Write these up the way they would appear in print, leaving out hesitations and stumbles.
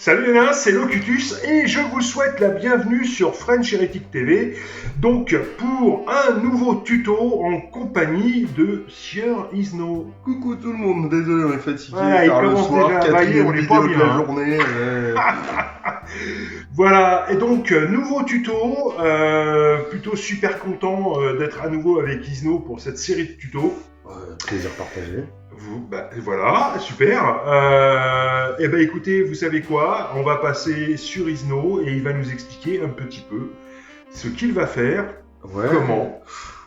Salut les nains, c'est Locutus et je vous souhaite la bienvenue sur French Heretic TV. Donc pour un nouveau tuto en compagnie de Sieur Isno. Coucou tout le monde, désolé on est fatigué Voilà, par il le commence soir, déjà à bailler, on quatrième est pas vidéo de bien, la hein. journée. Voilà, et donc nouveau tuto, plutôt super content d'être à nouveau avec Isno pour cette série de tutos. Plaisir partagé. Voilà, super. Et ben écoutez, vous savez quoi? On va passer sur Isno et il va nous expliquer un petit peu ce qu'il va faire, Ouais. comment.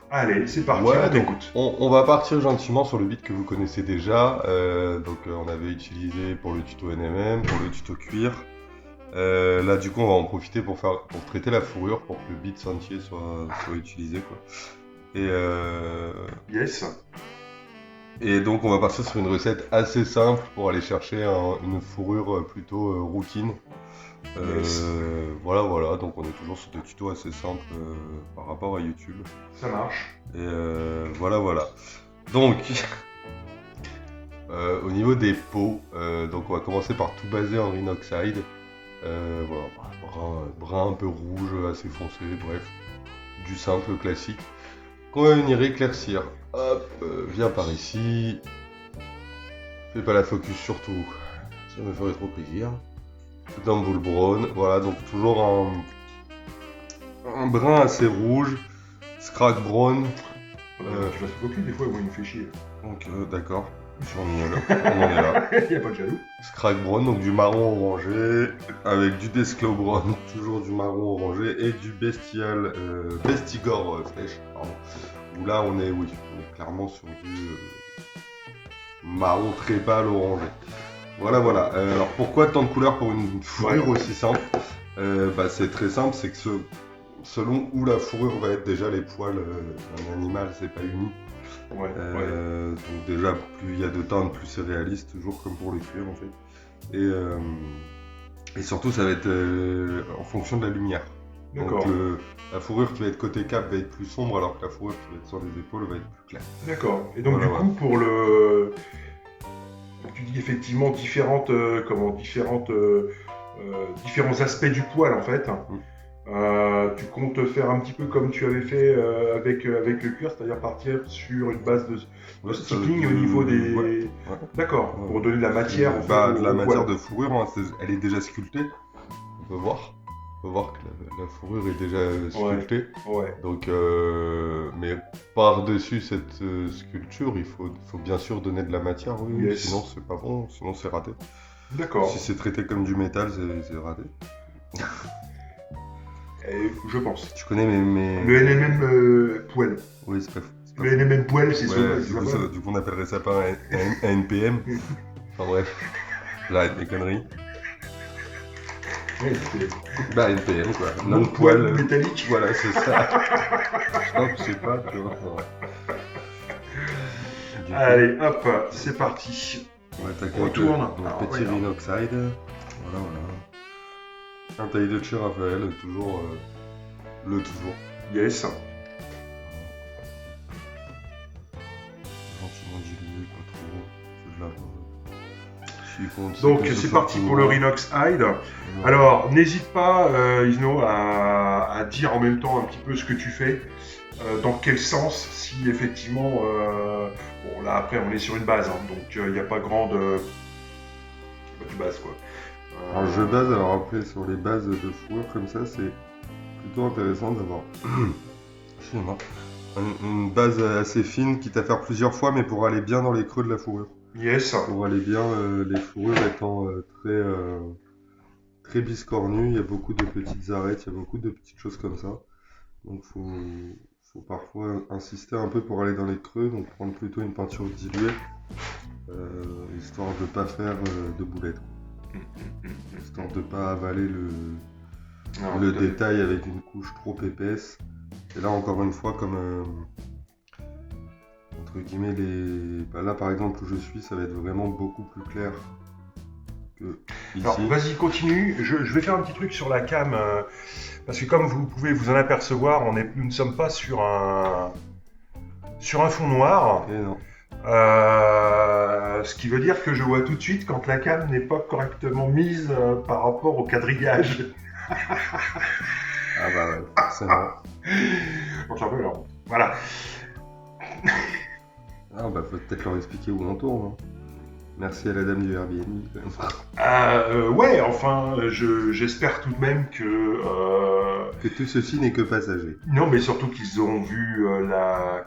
Allez, c'est parti, Ouais, on donc, t'écoute. on va partir gentiment sur le beat que vous connaissez déjà. On avait utilisé pour le tuto NMM, pour le tuto cuir. Là du coup on va en profiter pour traiter la fourrure pour que le beat sentier soit utilisé quoi. Yes. Et donc on va partir sur une recette assez simple pour aller chercher une fourrure plutôt rouquine. Yes. Voilà, donc on est toujours sur des tutos assez simples par rapport à YouTube. Ça marche. Et voilà. Donc, au niveau des pots, donc on va commencer par tout baser en Rhinoxide. Brun un peu rouge, assez foncé, bref, du simple classique. Qu'on va venir éclaircir. Hop, viens par ici. Fais pas la focus surtout, ça me ferait trop plaisir. Dans boule brown, voilà, donc toujours un brin assez rouge. Scrag brown. Tu vas se focus des fois, moi il me fait chier. Donc d'accord, on en est là. Il n'y a pas de jaloux. Scrag brown, donc du marron orangé, avec du Desclos brown, toujours du marron orangé, et du Bestigor flèche, pardon. Où là on est clairement sur du marron très pâle orangé. Voilà. Alors pourquoi tant de couleurs pour une fourrure aussi simple? C'est très simple, c'est que selon où la fourrure va être, déjà les poils d'un animal c'est pas uni. Donc déjà plus il y a de teintes, plus c'est réaliste, toujours comme pour le cuir en fait. Et surtout ça va être en fonction de la lumière. D'accord. Donc la fourrure qui va être côté cap va être plus sombre, alors que la fourrure qui va être sur les épaules va être plus claire. D'accord. Et donc Voilà, du coup pour le... Tu dis effectivement différents aspects du poil en fait. Tu comptes faire un petit peu comme tu avais fait avec le cuir, c'est-à-dire partir sur une base de stippling au niveau des... Ouais. D'accord, pour donner de la matière au de la matière poil. de fourrure, hein, elle est déjà sculptée. On peut voir que la fourrure est déjà sculptée. Ouais. Donc, mais par-dessus cette sculpture, il faut bien sûr donner de la matière, oui. Yes. Sinon c'est pas bon, sinon c'est raté. D'accord. Si c'est traité comme du métal, c'est raté. Je pense. Tu connais mes... Le NMM poil. Oui, c'est pas fou. Le NMM poil, c'est Du coup, on appellerait ça pas un NPM. Enfin bref, j'arrête mes conneries. Ouais, NPM quoi. non poil métallique. Voilà, c'est ça. Non, je sais pas, tu vois. Allez, hop, c'est parti. On va attaquer On tourne. avec le petit Rhinoxide. Voilà. Un taille de chez Raphaël, toujours. Yes. Gentiment dilué, pas trop. C'est de la... Donc c'est parti pour le Rhinoxide. Alors n'hésite pas, Isno, à dire en même temps un petit peu ce que tu fais, dans quel sens, si effectivement... Bon là après on est sur une base, hein, donc il n'y a pas grande... tu bases quoi. Alors je base, alors après sur les bases de fourrure comme ça, c'est plutôt intéressant d'avoir une base assez fine, quitte à faire plusieurs fois, mais pour aller bien dans les creux de la fourrure. Yes. Pour aller bien, les fourrures étant très biscornues, il y a beaucoup de petites arêtes, il y a beaucoup de petites choses comme ça. Donc faut parfois insister un peu pour aller dans les creux, donc prendre plutôt une peinture diluée, histoire de ne pas faire de boulettes. Histoire de ne pas avaler le détail avec une couche trop épaisse. Et là encore une fois, comme entre guillemets là par exemple où je suis, ça va être vraiment beaucoup plus clair que ici. Alors vas-y, continue. Je vais faire un petit truc sur la cam, parce que comme vous pouvez vous en apercevoir, nous ne sommes pas sur un fond noir. Et non. Ce qui veut dire que je vois tout de suite quand la cam n'est pas correctement mise par rapport au quadrillage. Ah bah ouais, forcément. Bon, c'est un peu la honte. Voilà. Ah bah faut peut-être leur expliquer où on tourne. Hein. Merci à la dame du Airbnb quand même. Ouais, enfin, j'espère tout de même que... Que tout ceci n'est que passager. Non, mais surtout qu'ils auront vu La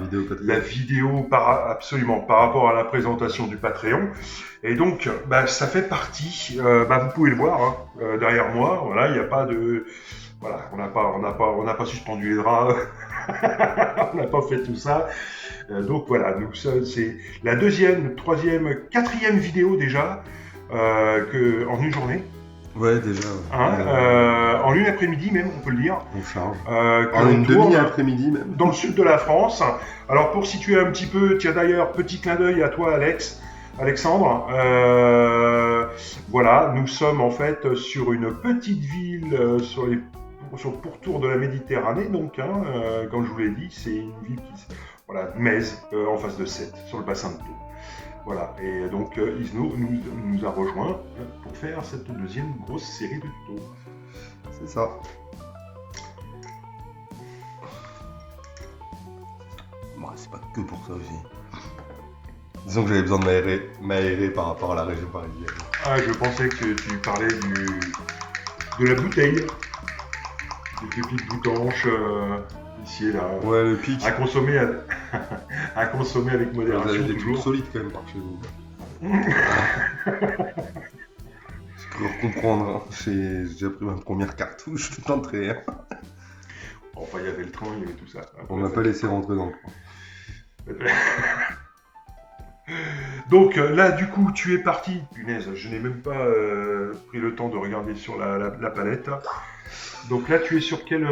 vidéo Patreon. la vidéo absolument par rapport à la présentation du Patreon. Et donc, bah, ça fait partie. Bah, vous pouvez le voir hein, derrière moi. Voilà, il n'y a pas de, voilà, on n'a pas suspendu les draps. On n'a pas fait tout ça. Donc voilà, c'est la deuxième, troisième, quatrième vidéo déjà en une journée. Ouais, déjà. Hein, en une après-midi même, on peut le dire. On charge. En une demi-après-midi même. Dans le sud de la France. Alors pour situer un petit peu, tiens d'ailleurs, petit clin d'œil à toi Alexandre. Voilà, nous sommes en fait sur une petite ville sur le pourtour de la Méditerranée. Donc, comme je vous l'ai dit, c'est une ville voilà, Metz, en face de Sète, sur le bassin de Thau. Voilà, et donc Isno nous a rejoint pour faire cette deuxième grosse série de tutos. C'est ça. Bon, c'est pas que pour ça aussi. Disons que j'avais besoin de m'aérer par rapport à la région parisienne. Ah, je pensais que tu parlais de la bouteille. Des petites boutanches ici et là. Ouais, le pic. À consommer, à consommer avec modération. Vous avez des toujours. trucs solides quand même par chez vous. Je peux comprendre. Hein. J'ai déjà pris ma première cartouche tout entrée. Hein. Enfin, il y avait le train, il y avait tout ça. Après, on m'a pas laissé rentrer dans le train. Donc là, du coup, tu es parti. Punaise, je n'ai même pas pris le temps de regarder sur la palette. Donc là, tu es sur quel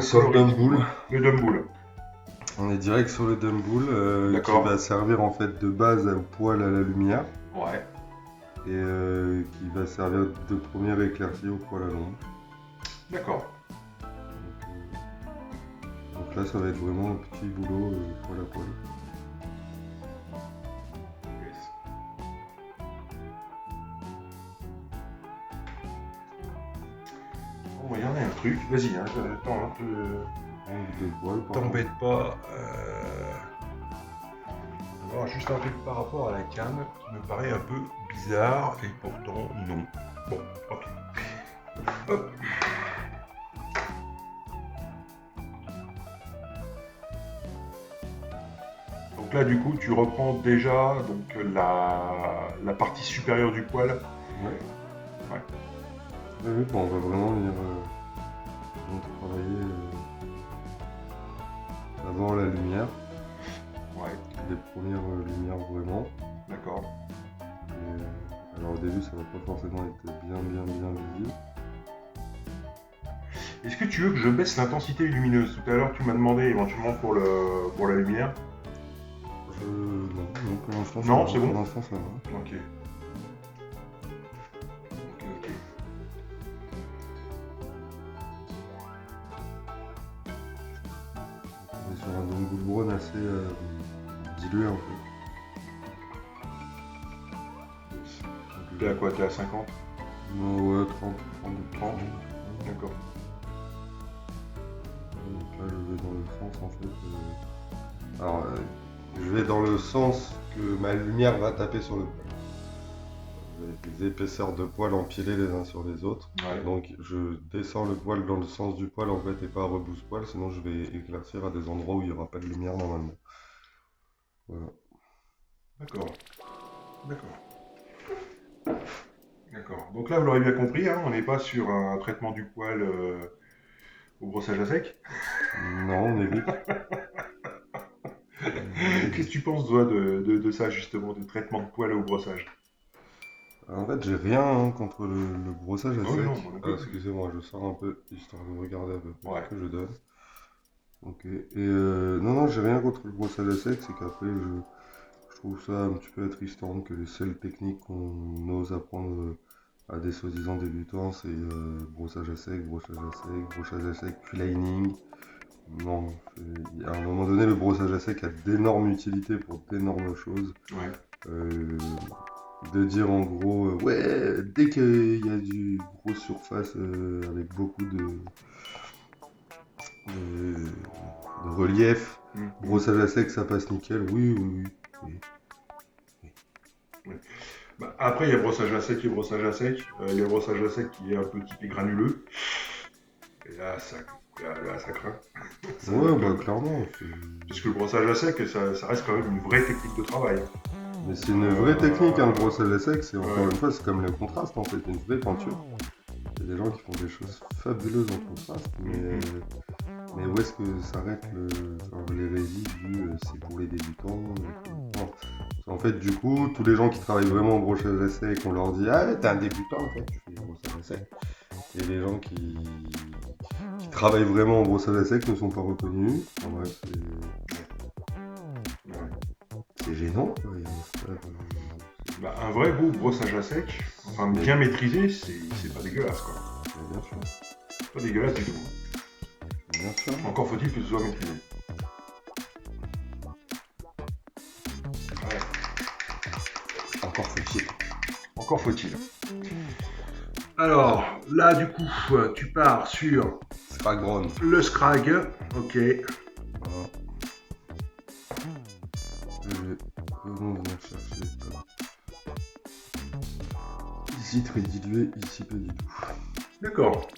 sur le Dumboul. Le Dumboul. On est direct sur le Dumboul qui va servir en fait de base au poêle à la lumière. Ouais. Et qui va servir de première éclaircie au poêle à l'ombre. D'accord. Donc là, ça va être vraiment un petit boulot poêle à poêle. Bon, il y en a un truc. Vas-y, hein, t'embête pas. Alors, juste un truc par rapport à la cam qui me paraît un peu bizarre et pourtant non. Bon, ok. Hop. Donc là, du coup, tu reprends déjà donc, la partie supérieure du poêle. Ouais. Oui, bon, on va vraiment venir travailler avant la lumière. Ouais. Les premières lumières vraiment. D'accord. Alors au début, ça va pas forcément être bien visible. Est-ce que tu veux que je baisse l'intensité lumineuse? Tout à l'heure, tu m'as demandé éventuellement pour la lumière. Non, pour l'instant, non, c'est bon. Pour l'instant, ça va. Ok. On est sur un Dumboul Brown assez dilué en fait. T'es à quoi? T'es à 50? Non, ouais, 30. D'accord. Donc là, je vais dans le sens en fait. Alors, je vais dans le sens que ma lumière va taper sur le poêle. Avec des épaisseurs de poils empilées les uns sur les autres. Ouais. Donc je descends le poil dans le sens du poil en fait et pas à rebousse-poil, sinon je vais éclaircir à des endroits où il n'y aura pas de lumière normalement. Voilà. D'accord. Donc là, vous l'aurez bien compris, hein, on n'est pas sur un traitement du poil au brossage à sec. Non, on évite. Qu'est-ce que tu penses, toi, de ça, justement, du traitement de poil au brossage? En fait, j'ai rien contre le brossage à sec. Non, excusez-moi, je sors un peu, histoire de regarder un peu ce que je donne. Ok. Et non, j'ai rien contre le brossage à sec, c'est qu'après, je trouve ça un petit peu attristant que les seules techniques qu'on ose apprendre à des soi-disant débutants, c'est brossage à sec, puis lining, Non, à un moment donné, le brossage à sec a d'énormes utilités pour d'énormes choses. Ouais. De dire en gros, ouais, dès qu'il y a du grosse surface avec beaucoup de relief, brossage à sec, ça passe nickel. Oui. Bah, après, il y a brossage à sec et brossage à sec. Il y a le brossage à sec qui est un peu typé granuleux. Et là, ça craint. Ça Ouais, craint. clairement. Puisque le brossage à sec, ça reste quand même une vraie technique de travail. Mais c'est une vraie technique, hein, le brossage à sec. C'est encore Ouais. une fois, c'est comme le contraste en fait, une vraie peinture. Il y a des gens qui font des choses fabuleuses en contraste, mais où est-ce que s'arrête l'hérésie du c'est pour les débutants non. En fait, du coup, tous les gens qui travaillent vraiment au brossage à sec, on leur dit ah, t'es un débutant en fait, tu fais du brossage à sec. Et les gens qui travaillent vraiment au brossage à sec ne sont pas reconnus. En bref, c'est gênant. Quoi. Bah, un vrai beau brossage à sec, enfin bien maîtrisé, c'est pas dégueulasse quoi. Bien sûr. Pas dégueulasse du tout. Bien sûr. Encore faut-il que ce soit maîtrisé. Ouais. Encore faut-il. Encore faut-il. Alors, là du coup, tu pars sur Scrag-Brown. le Scrag. Ok. Voilà. Venons venir chercher. Ici très dilué, ici pas du tout. D'accord.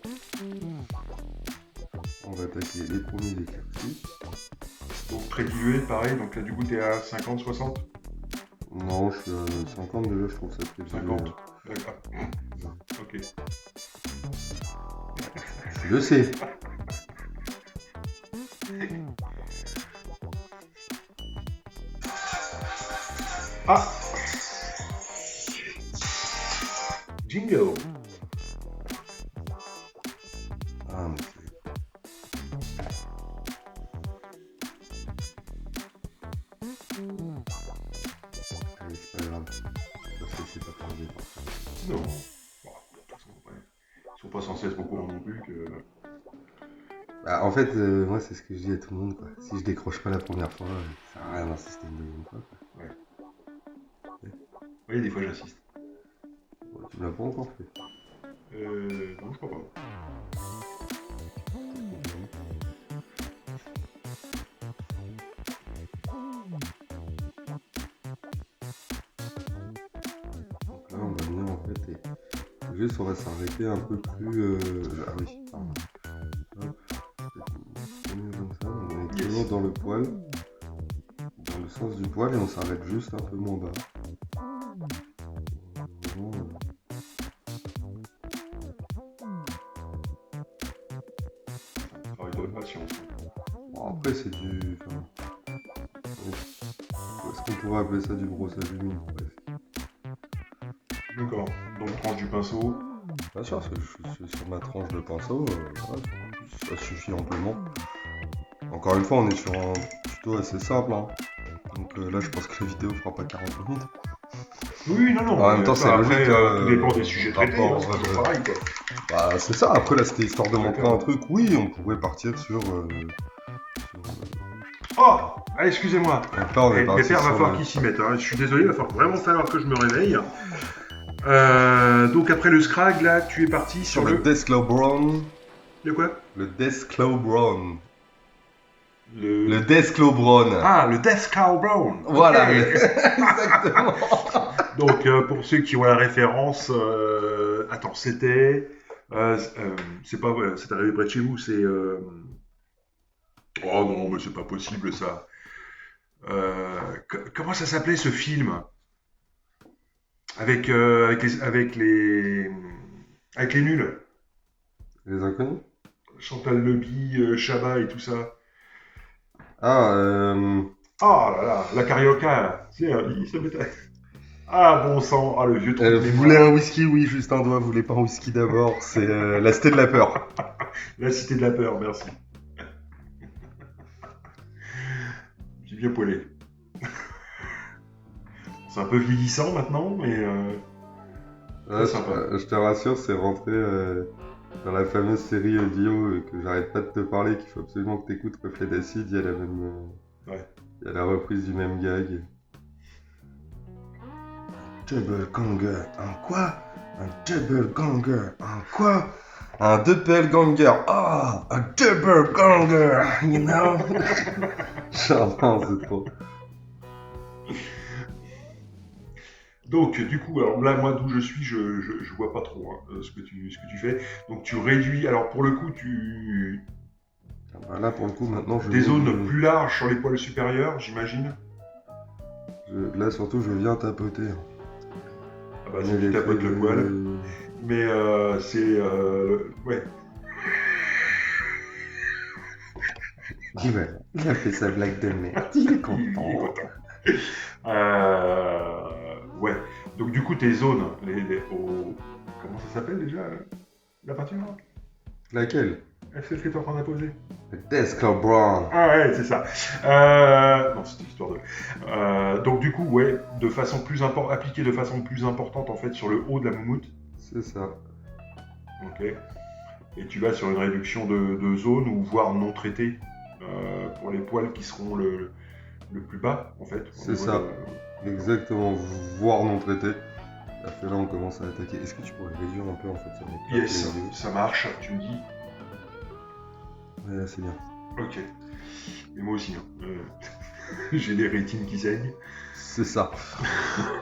On va attaquer les premiers éclaircis. Donc très dilué, pareil, donc là du coup t'es à 50, 60 Non, je suis à 50 déjà, je trouve ça très dilué. 50. D'accord. Ok. Je le sais. Ah, jingle. Ah, mais allez, c'est pas grave. Parce que c'est pas perdu. Non. Bon, de toute façon, ouais. Ils sont pas censés être au courant non plus que... Bah, en fait, moi, c'est ce que je dis à tout le monde, quoi. Si je décroche pas la première fois, ça sert à rien d'insister une deuxième fois, quoi. Oui, des fois j'insiste. Ouais, tu l'as pas encore fait. Non, je crois pas. Donc là, on va venir, en fait, et juste, on va s'arrêter un peu plus... Ah oui, pardon. Hop. Comme ça, on est toujours dans le poil. Dans le sens du poil, et on s'arrête juste un peu moins bas. Travail de patience. Bon, après, c'est du... Est-ce qu'on pourrait appeler ça du brossage humide presque? D'accord. Donc tranche du pinceau. Bien sûr, parce que je suis sur ma tranche de pinceau, voilà, ça suffit amplement. Encore une fois, on est sur un tuto assez simple, hein. Donc là, je pense que la vidéo fera pas 40 minutes. Oui, non. En même temps, c'est logique. Tout dépend des sujets traités, rapport, c'est toujours pareil, quoi. Bah, c'est ça. Après, là, c'était histoire de montrer un truc. Oui, on pourrait partir sur... Oh, ah, excusez-moi. Donc là, on est parti Pépère, va sur falloir qu'il s'y mette. Hein. Je suis désolé, il va vraiment falloir que je me réveille. Donc après le Scrag, là, tu es parti sur le Deathclaw Brown. Le quoi? Le Deathclaw Brown. Le Le Deathclaw Brown. Ah, le Deathclaw Brown. Voilà, Okay. exactement. Donc pour ceux qui ont la référence, attends, c'était, c'est pas vrai, c'est arrivé près de chez vous, c'est, oh non, mais c'est pas possible ça. Comment ça s'appelait ce film avec les nuls, Les inconnus. Chantal Leby, Chabat et tout ça. Ah, Ah là là, la carioca, là. Tu sais, il se mettait... Ah bon sang, ah le vieux truc. vous voulez un whisky? Oui, juste un doigt, vous voulez pas un whisky d'abord? C'est la Cité de la Peur. La Cité de la Peur, merci. J'ai bien poilé. C'est un peu vieillissant maintenant, mais... Ouais, je te rassure, c'est rentré Dans la fameuse série audio que j'arrête pas de te parler, qu'il faut absolument que t'écoutes, Reflet d'acide, il y a la même. Ouais. Il y a la reprise du même gag. Doppelganger, un quoi? Un doppelganger, un quoi? Un doppelganger, ah, un doppelganger, you know? J'adore, c'est trop. Donc, du coup, alors là, moi, d'où je suis, je vois pas trop hein, ce que tu fais. Donc, tu réduis. Alors, pour le coup, Là, pour le coup, maintenant, je. Des zones plus larges sur les poils supérieurs, j'imagine. Là, surtout, je viens tapoter. Ah bah, si tu tapotes le poil. Mais c'est. Ouais. Il a fait sa blague de merde. Il est content. Ouais. Donc, du coup, tes zones, comment ça s'appelle déjà la peinture là Laquelle? Celle que tu es en train d'imposer. Desco Brown. Ah ouais, c'est ça. Non, c'était histoire de. Donc, du coup, ouais, appliqué de façon plus importante en fait sur le haut de la moumoute. C'est ça. Ok. Et tu vas sur une réduction de zone ou voire non traitée pour les poils qui seront le plus bas en fait. C'est ça. Exactement. Voire non traité. Là, on commence à attaquer. Est-ce que tu pourrais réduire un peu en fait sur mes Yes, ça marche, tu me dis. Ouais, là, c'est bien. Ok. Et moi aussi, hein. J'ai les rétines qui saignent. C'est ça.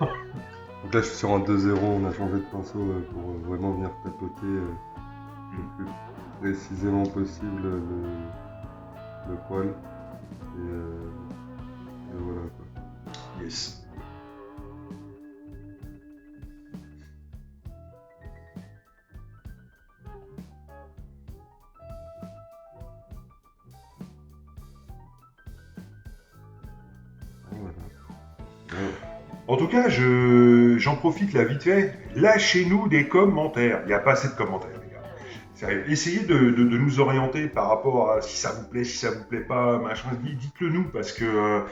Donc là, je suis sur un 2-0. On a changé de pinceau pour vraiment venir tapoter le plus précisément possible le poil. Et voilà quoi. Yes. En tout cas, j'en profite là vite fait. Lâchez-nous des commentaires. Il n'y a pas assez de commentaires, les gars. Sérieux. Essayez de nous orienter par rapport à si ça vous plaît, si ça vous plaît pas, machin. Dites-le nous parce que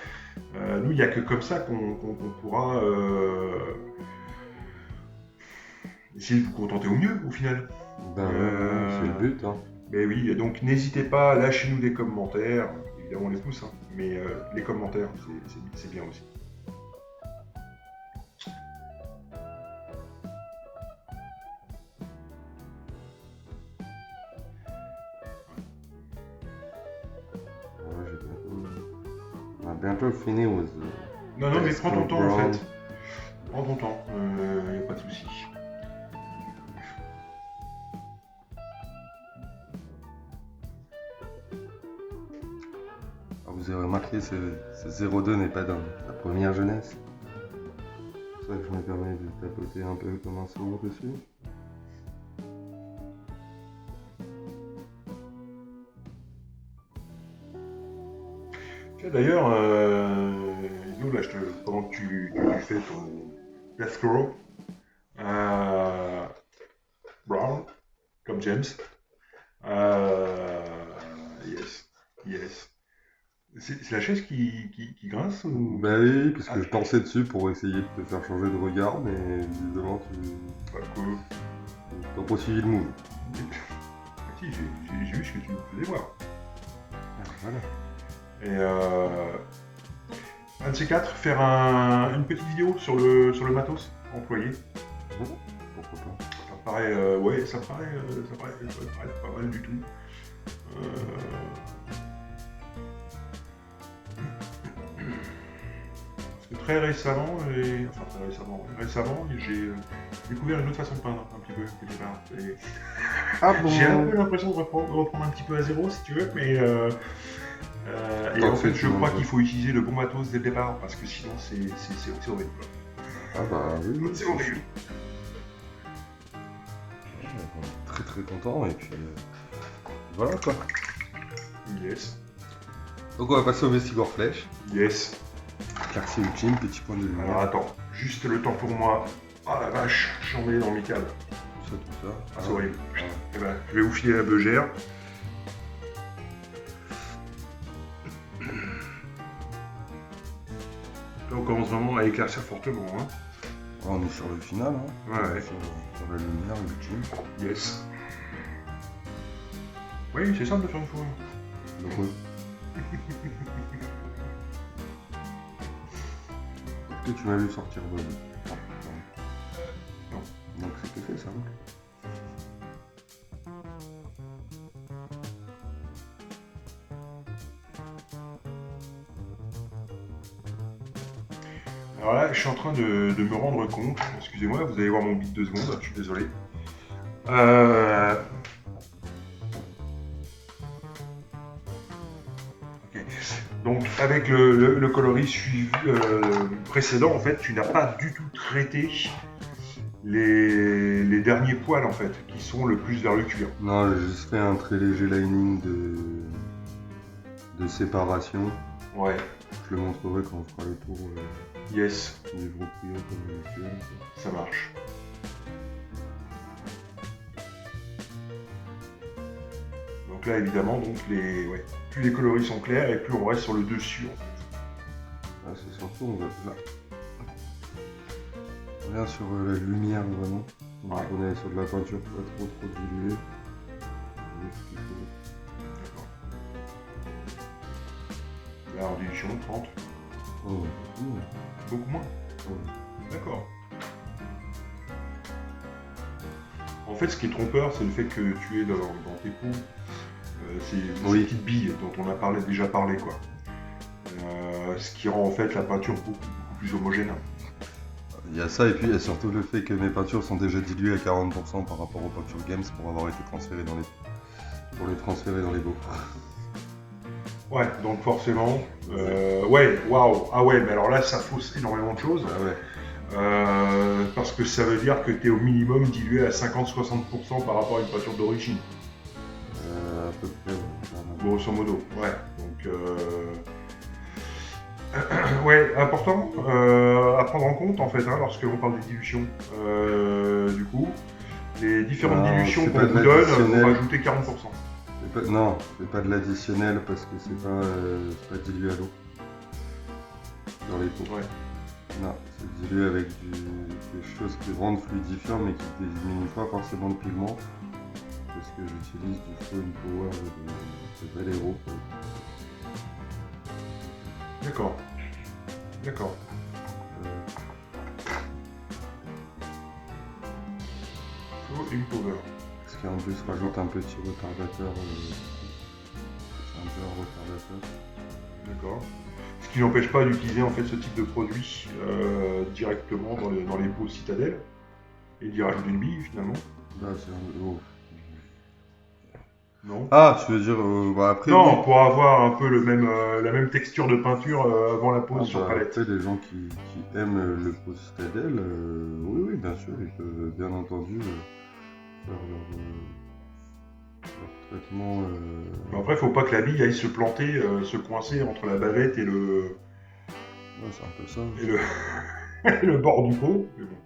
nous, il n'y a que comme ça qu'on pourra essayer de vous contenter au mieux, au final. C'est le but, hein. Mais oui, donc n'hésitez pas, lâchez-nous des commentaires. Évidemment, on les pousse, hein, mais les commentaires, c'est bien aussi. On a bientôt fini aux. Non, mais prends ton temps en fait. Prends ton temps, y a pas de souci. Vous avez remarqué, ce 02 n'est pas dans la première jeunesse. C'est pour ça que je me permets de tapoter un peu comme un sourd dessus. D'ailleurs, Ido, là, pendant que tu fais ton Deathcrow, Brown, comme James, yes. C'est la chaise qui grince ou... Bah oui, parce que je dansais dessus pour essayer de te faire changer de regard, mais visiblement Pas cool. t'as pas suivi le move. Si, j'ai vu ce que tu faisais voir. Voilà. Et un de ces quatre, faire une petite vidéo sur le matos employé. Pourquoi pas. Ça me paraît, ouais, ça me paraît pas mal du tout. Parce que très récemment, j'ai découvert une autre façon de peindre un petit peu quelque part. Ah bon. J'ai un peu l'impression de reprendre un petit peu à zéro si tu veux, mais et en fait je crois qu'il faut utiliser le bon matos dès le départ parce que sinon c'est horrible. Ah bah oui. C'est horrible. Très très content et puis voilà quoi. Yes. Donc on va passer au vestigore flèche. Yes. Clarté ultime, petit point de lumière. Alors attends, juste le temps pour moi. Ah la vache, je suis emmêlé dans mes câbles. Tout ça. Ah, c'est horrible. Eh ben, je vais vous filer la beugère. Là, on commence vraiment à éclaircir fortement. Hein. On est sur le final, hein. Ouais. Sur la lumière ultime. Yes. Oui, c'est simple de faire une fourrure. Donc, ouais. Est-ce que tu m'as vu sortir de... Non. Donc c'était fait ça. Alors là, je suis en train de me rendre compte, excusez-moi, vous allez voir mon bit 2 secondes, je suis désolé. Ok. Donc avec le coloris précédent, en fait, tu n'as pas du tout traité les derniers poils, en fait, qui sont le plus vers le cuir. Non, j'ai juste fait un très léger lining de séparation. Ouais, Je le montrerai quand on fera le tour yes, du gros cuir comme habituel. ça marche. Donc là, évidemment, donc plus les coloris sont clairs et plus on reste sur le dessus, en fait. Ah, c'est surtout, on va là. On revient sur la lumière vraiment. Donc, Ouais. on est sur de la peinture pas trop diluée. Ce qu'il faut. D'accord. Là, en dilution, 30. Oh, Beaucoup moins. oh. D'accord. En fait, ce qui est trompeur, c'est le fait que tu es dans tes pots ces Oui. petites billes dont on a déjà parlé, quoi. Ce qui rend en fait la peinture beaucoup plus homogène. Il y a ça et puis il y a surtout le fait que mes peintures sont déjà diluées à 40% par rapport aux peintures Games pour avoir été transférées pour les transférer dans les pots. Ouais, donc forcément, ouais, waouh, ah ouais, mais alors là, ça fausse énormément de choses. Ah ouais. Parce que ça veut dire que tu es au minimum dilué à 50-60% par rapport à une peinture d'origine. À peu près. Grosso modo, ouais. Donc, ouais, important à prendre en compte en fait, hein, lorsque l'on parle des dilutions. Du coup, les différentes dilutions c'est qu'on pas vous de donne, l'additionnel. vous rajoutez 40%. Non, c'est pas de l'additionnel parce que c'est pas dilué à l'eau dans les pots. Ouais. Non, c'est dilué avec des choses qui rendent fluidifiant mais qui ne diminuent pas forcément le pigment. Parce que j'utilise du Foam Power de Valero. D'accord. D'accord. Flow Impover. Ce qui en plus rajoute un petit retardateur. C'est un peu un retardateur. D'accord. Ce qui n'empêche pas d'utiliser en fait ce type de produit directement dans les pots citadelles et d'y rajouter une bille finalement. Là, c'est un... oh. Non. Ah, tu veux dire bah après Non, oui. pour avoir un peu la même texture de peinture avant la pose sur Bah, palette. après, les gens qui aiment le pot citadelle, oui, bien sûr, ils peuvent bien entendu faire leur traitement. Mais après, faut pas que la bille aille se planter, se coincer entre la bavette et le Ouais, c'est un peu ça. et le, et le bord du pot. Mais bon.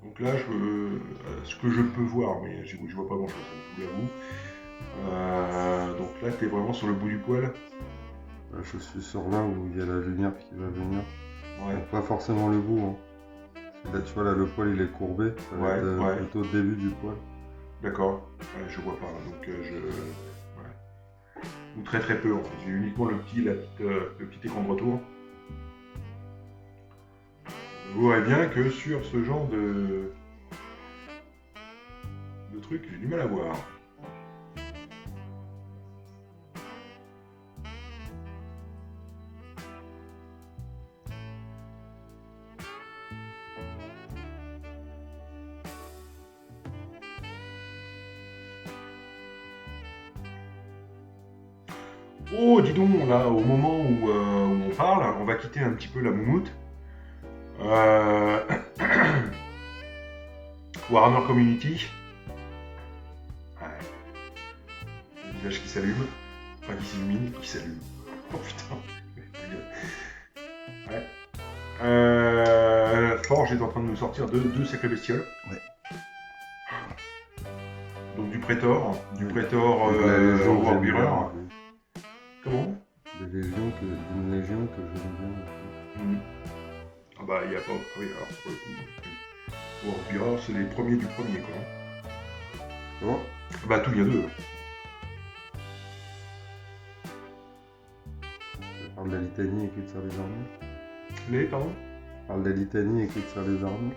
Donc là, ce que je peux voir, mais je vois pas grand chose, je vous l'avoue. Donc là, t'es vraiment sur le bout du poil. Je suis sur là où il y a la lumière qui va venir. Ouais. Pas forcément le bout. Hein. Là, tu vois, là, le poil il est courbé. Ça va être plutôt le début du poil. D'accord. Ouais, je vois pas. Donc ouais. Ou très peu en fait. J'ai uniquement le petit écran de retour. Vous verrez bien que sur ce genre de truc, j'ai du mal à voir. Oh, dis donc, là, au moment où on parle, on va quitter un petit peu la moumoute. Warhammer Community. Ouais. Le visage qui s'allume. Enfin, qui s'illumine, qui s'allume. Oh putain. Ouais. Forge est en train de nous sortir deux sacrées bestioles. Ouais. Donc du Prétor La Légion que j'aime bien, Warbearer. Comment une légion que j'aime bien. Mhm. bah il n'y a pas. Ah oui, alors pour le coup. World Bearer, c'est les premiers du premier, quoi. Comment ? Bah tout vient d'eux. Je parle de la litanie écrite sur les armures. Pardon ? Je parle de la litanie écrite sur les armures.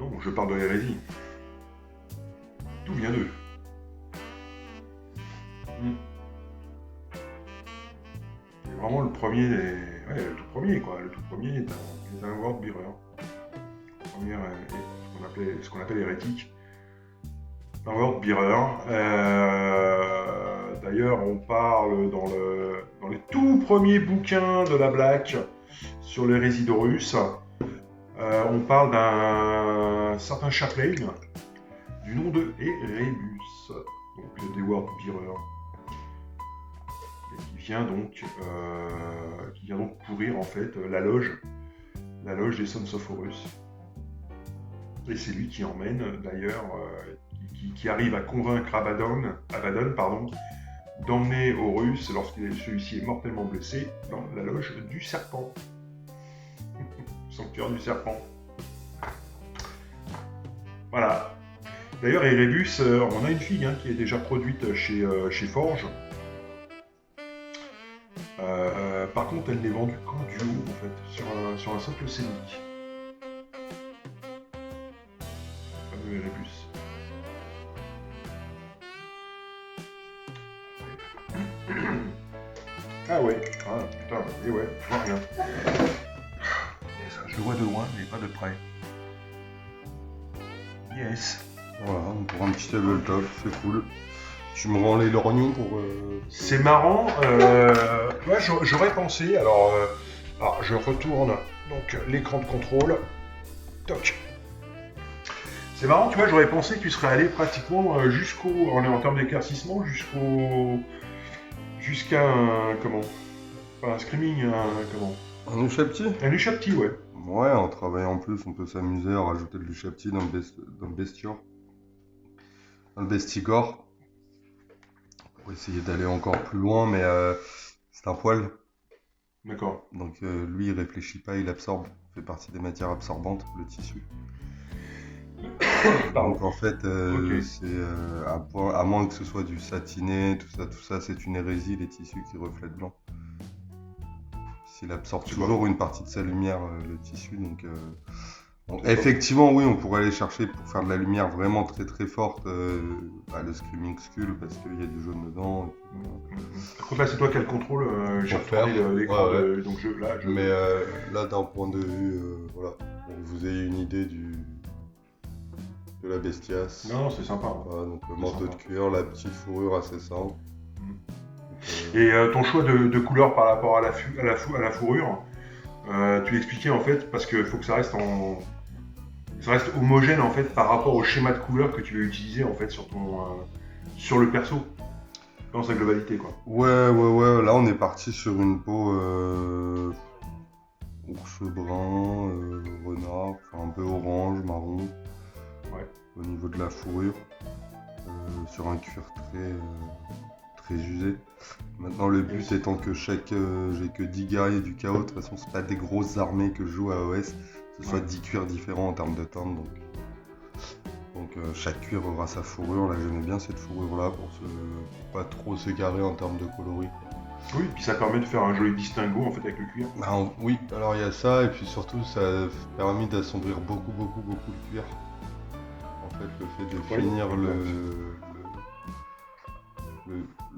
Non, je parle de l'hérésie. Tout vient d'eux. C'est vraiment le premier, le tout premier, quoi. Le tout premier est un World Bearer. Le premier est ce qu'on appelle hérétique. Un World Bearer. D'ailleurs, on parle dans les tout premiers bouquins de la Black sur l'hérésie d'Horus. On parle d'un certain Chaplain du nom de Erebus, donc des World Bearers, qui vient donc pourrir en fait la loge des Sons of Horus. Et c'est lui qui emmène d'ailleurs, qui arrive à convaincre Abaddon, d'emmener Horus, lorsque celui-ci est mortellement blessé, dans la loge du serpent. Sanctuaire du serpent. Voilà. D'ailleurs, Erebus, on a une fille qui est déjà produite chez Forge. Par contre, elle n'est vendue qu'en duo, en fait, sur un simple scénique. Le fameux Erebus. Ah ouais, ah putain, et ouais, je vois rien. Je le vois de loin, mais pas de près. Yes. Voilà, pour un petit tabletop, c'est cool. Tu me rends les lorgnons pour... C'est marrant, moi j'aurais pensé, alors je retourne donc l'écran de contrôle, toc. C'est marrant, tu vois, j'aurais pensé que tu serais allé pratiquement en termes d'éclaircissement, jusqu'à un, un screaming, Un Ushabti ? Un Ushabti, ouais. Ouais, en travaillant plus, on peut s'amuser à rajouter de l'Ushabti dans le bestiaire. Dans le bestigore. Pour essayer d'aller encore plus loin, mais c'est un poil. D'accord. Donc lui, il réfléchit pas, il absorbe. Il fait partie des matières absorbantes, le tissu. Donc en fait, Okay. c'est à moins que ce soit du satiné, tout ça, c'est une hérésie, les tissus qui reflètent blanc. S'il absorbe toujours une partie de sa lumière, le tissu, donc effectivement, oui, on pourrait aller chercher pour faire de la lumière vraiment très très forte, le Screaming Skull, parce qu'il y a du jaune dedans. Par contre, là, c'est toi qui as le contrôle, j'ai retourné l'écran, donc Mais là, d'un point de vue, voilà, pour que vous ayez une idée de la bestiace. Non, c'est sympa. Voilà, donc le manteau de cuir, la petite fourrure assez simple. Et ton choix de couleur par rapport à la fourrure, tu l'expliquais en fait parce qu'il faut que ça reste homogène en fait par rapport au schéma de couleur que tu veux utiliser en fait sur le perso dans sa globalité, quoi. Ouais, là on est parti sur une peau ours brun, renard, enfin un peu orange, marron. Ouais. Au niveau de la fourrure, sur un cuir très usé. Maintenant le but étant que j'ai que 10 guerriers du chaos, de toute façon c'est pas des grosses armées que je joue à OS, ce soit 10 cuirs différents en termes de teinte, donc chaque cuir aura sa fourrure. Là j'aimais bien cette fourrure là pour pas trop s'égarer en termes de coloris. Oui, puis ça permet de faire un joli distinguo en fait avec le cuir. Oui, alors il y a ça, et puis surtout ça a permis d'assombrir beaucoup le cuir. En fait, le fait de finir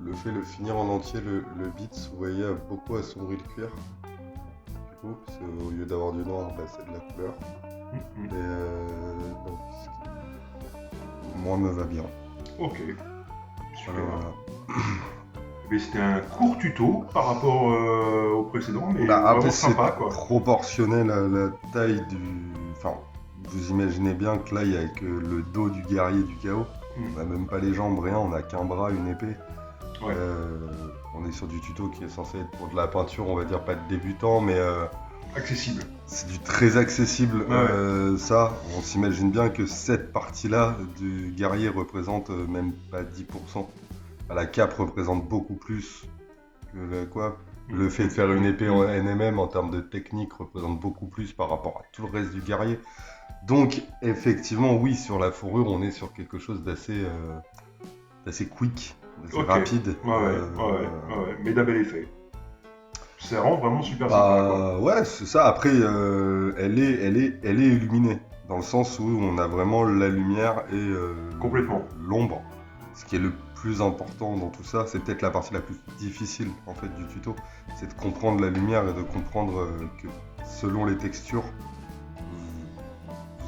le fait de finir en entier le bits, vous voyez, a beaucoup assombri le cuir. Du coup, parce qu'au lieu d'avoir du noir, c'est de la couleur. Et donc, moi me va bien. Ok. Super. Voilà. Mais c'était un court tuto par rapport au précédent, mais après, vraiment sympa, quoi. Proportionné la taille du... Enfin, vous imaginez bien que là, il n'y a que le dos du guerrier du chaos. On n'a même pas les jambes, rien, on n'a qu'un bras, une épée. Ouais. On est sur du tuto qui est censé être pour de la peinture, on va dire pas de débutant, mais... accessible. C'est du très accessible. Ouais. Ça, on s'imagine bien que cette partie-là du guerrier représente même pas 10%. La cape représente beaucoup plus que Le fait de faire une épée en NMM en termes de technique représente beaucoup plus par rapport à tout le reste du guerrier. Donc effectivement, oui, sur la fourrure, on est sur quelque chose d'assez quick, d'assez rapide. Ouais. Mais d'un bel effet. Ça rend vraiment super sympa, quoi. Ouais, c'est ça. Après, elle est illuminée, dans le sens où on a vraiment la lumière et Complètement. l'ombre. Ce qui est le plus important dans tout ça, c'est peut-être la partie la plus difficile en fait du tuto, c'est de comprendre la lumière et de comprendre que selon les textures,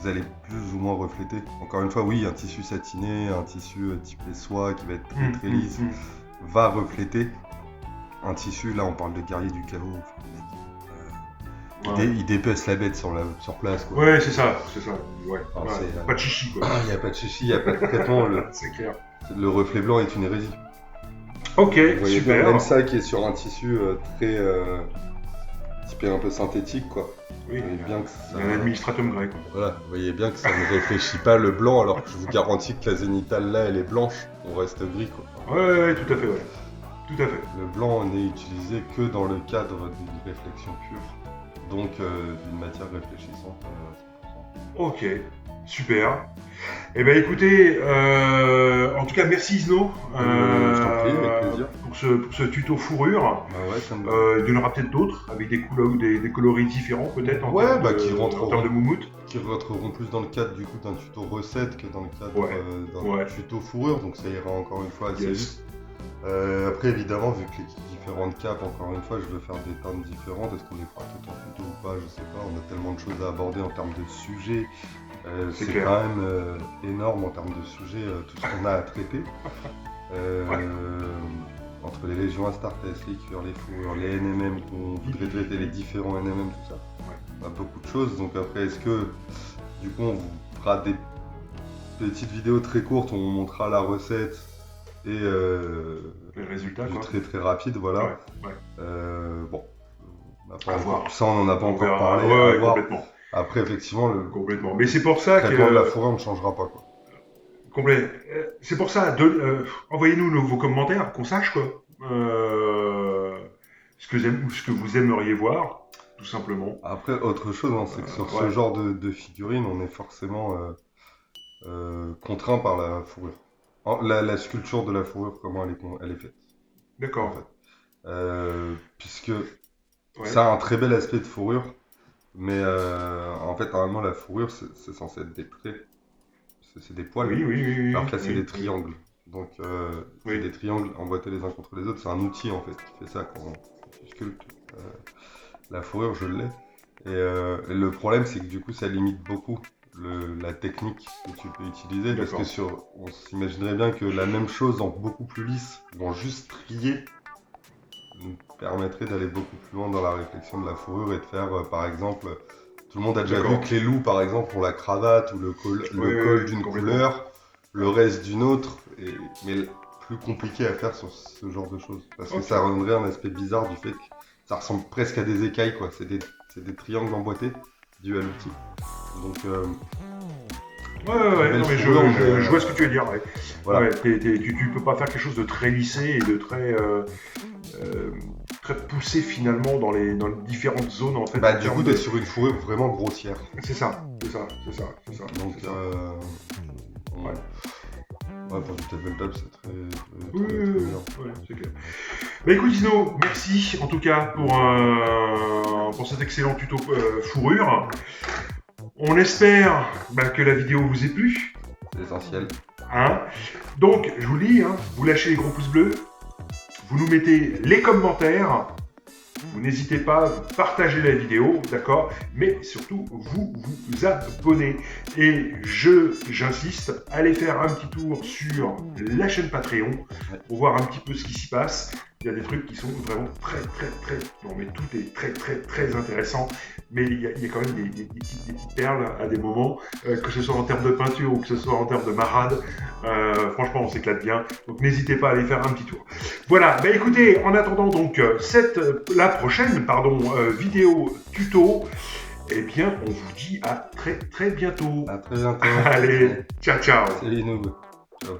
vous allez plus ou moins refléter. Encore une fois, oui, un tissu satiné, un tissu type soie qui va être très lisse, va refléter. Un tissu, là on parle de guerrier du chaos, il dépaisse la bête sur place, quoi. Ouais, c'est ça. Ouais. Alors, pas de chichi, quoi. Il n'y a pas de chichi, il n'y a pas de traitement. C'est clair. Le reflet blanc est une hérésie. Ok, Vous voyez super. Bien, même ça qui est sur un tissu très typé un peu synthétique, quoi. Oui, vous voyez bien que ça... un administratum grec, quoi. Voilà, vous voyez bien que ça ne réfléchit pas le blanc, alors que je vous garantis que la zénithale là, elle est blanche, on reste gris, quoi. Ouais, tout à fait, ouais. Tout à fait. Le blanc n'est utilisé que dans le cadre d'une réflexion pure, donc d'une matière réfléchissante à 100%. Ok, super. Eh ben écoutez, en tout cas merci Isno je t'en prie, avec plaisir. Pour ce tuto fourrure. Bah ouais, ça me va. Il y en aura peut-être d'autres avec des coloris différents peut-être en termes de moumoute. Qui rentreront plus dans le cadre du coup d'un tuto recette que dans le cadre d'un tuto fourrure, donc ça ira encore une fois assez vite. Après évidemment, vu que les différentes capes, encore une fois, je veux faire des teintes différentes. Est-ce qu'on les fera tout en tuto ou pas, je sais pas. On a tellement de choses à aborder en termes de sujets. C'est quand même énorme en termes de sujets, tout ce qu'on a à traiter. Entre les légions Astartes, les cures, les fourrures, les NMM, on voudrait traiter les différents NMM, tout ça. On a beaucoup de choses, donc après est-ce que du coup on vous fera des petites vidéos très courtes où on montrera la recette et les résultats, du quoi. très rapide, voilà. Bon, ça on n'en a pas encore parlé. Ouais, complètement. Après effectivement complètement. Mais c'est pour ça que le traitement de la fourrure ne changera pas, quoi. Complet. C'est pour ça, envoyez-nous vos commentaires, qu'on sache quoi. Ce que vous aimeriez voir, tout simplement. Après, autre chose, hein, c'est que sur ce genre de figurine, on est forcément contraint par la fourrure. La sculpture de la fourrure, comment elle est faite. D'accord. En fait. Puisque ça a un très bel aspect de fourrure, mais en fait, normalement, la fourrure, c'est censé être des traits. C'est des poils. Oui. Alors que là, c'est des triangles. Donc, c'est des triangles emboîtés les uns contre les autres. C'est un outil, en fait, qui fait ça quand tu sculptes. La fourrure, je l'ai. Et le problème, c'est que du coup, ça limite beaucoup la technique que tu peux utiliser. Parce que on s'imaginerait bien que la même chose en beaucoup plus lisse, en juste trier, nous permettrait d'aller beaucoup plus loin dans la réflexion de la fourrure et de faire, par exemple, tout le monde a déjà vu que les loups, par exemple, ont la cravate ou le col d'une couleur, le reste d'une autre, mais plus compliqué à faire sur ce genre de choses. Parce que ça rendrait un aspect bizarre du fait que ça ressemble presque à des écailles, quoi. C'est des triangles emboîtés dus à l'outil. Donc, non, mais je vois ce que tu veux dire. Ouais. Voilà. Tu peux pas faire quelque chose de très lissé et de très poussé finalement dans les différentes zones en fait. Bah du coup t'es sur une fourrure vraiment grossière. C'est ça. Donc pour du tabletop c'est très bien. C'est clair. Bah écoute Isno, merci en tout cas pour cet excellent tuto fourrure. On espère que la vidéo vous ait plu. C'est essentiel. Donc, je vous le dis, vous lâchez les gros pouces bleus, vous nous mettez les commentaires, vous n'hésitez pas à partager la vidéo, d'accord? Mais surtout, vous abonnez. Et j'insiste, allez faire un petit tour sur la chaîne Patreon pour voir un petit peu ce qui s'y passe. Il y a des trucs qui sont vraiment très... Non, mais tout est très intéressant. Mais il y a quand même des petites perles à des moments, que ce soit en termes de peinture ou que ce soit en termes de marade. Franchement, on s'éclate bien. Donc, n'hésitez pas à aller faire un petit tour. Voilà. Écoutez, en attendant donc la prochaine vidéo tuto, eh bien, on vous dit à très bientôt. À très bientôt. Allez, ciao. Salut nous. Ciao.